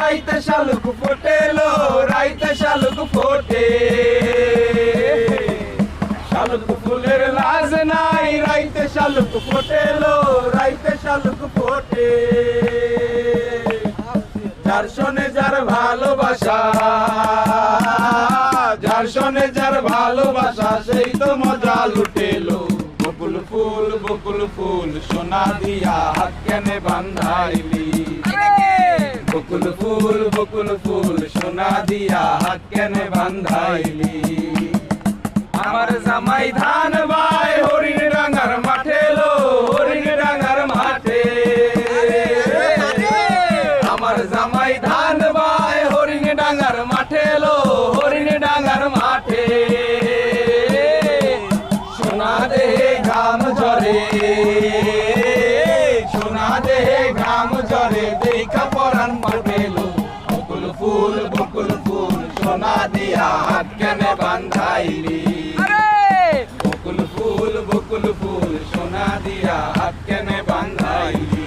রাইতে শালুক ফোটেলো, রাইতে শালুক ফোটে। শালুক ফুলের লাজ নাই, রাইতে শালুক ফোটেলো, রাইতে শালুক ফোটে। যার শোনে যার ভালোবাসা, যার শোনে যার ভালোবাসা, সেই তো মজা লুটেলো। বকুল ফুল সোনা দিয়া হাত কেনে বান্ধাইলি। বকুল ফুল সোনা দিয়া হাত কেনে বান্ধাইলি। আমার জামাই ধান বাই হরিণ ডাঙ্গার মাঠে লো, হরিণ ডাঙ্গার মাঠে। আমার জামাই ধান বাই হরিণ ডাঙ্গার মাঠে লো, হরিণ ডাঙ্গার মাঠে। সোনা দেহে ঘাম ঝরে, সোনা দেহে ঘাম ঝরে, দেখা পরাণ পাটেলো। বকুল ফুল সোনা দিয়া হাত কেনে বান্ধাইলি। বকুল ফুল সোনা দিয়া হাত কেনে বান্ধাইলি।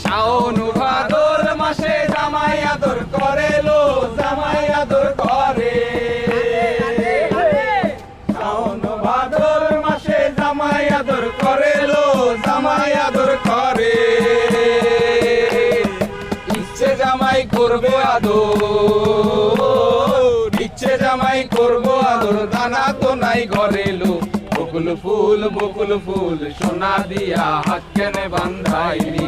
শাওন ভাদর মাসে জামাই আদর করে লো, জামাই আদর করে। শাওন ভাদর মাসে জামাই আদর করে লো, জামাই আদর করে। ইচ্ছে জামাই করবো আদর, ইচ্ছে জামাই করবো আদর, দানা তো নাই ঘরে লো। বকুল ফুল সোনা দিয়া হাত কেনে বান্ধাইলি।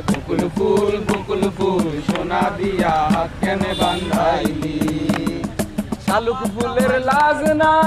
বকুল ফুল সোনা দিয়া হাত কেনে বান্ধাইলি। শালুক ফুলের লাজ নাই।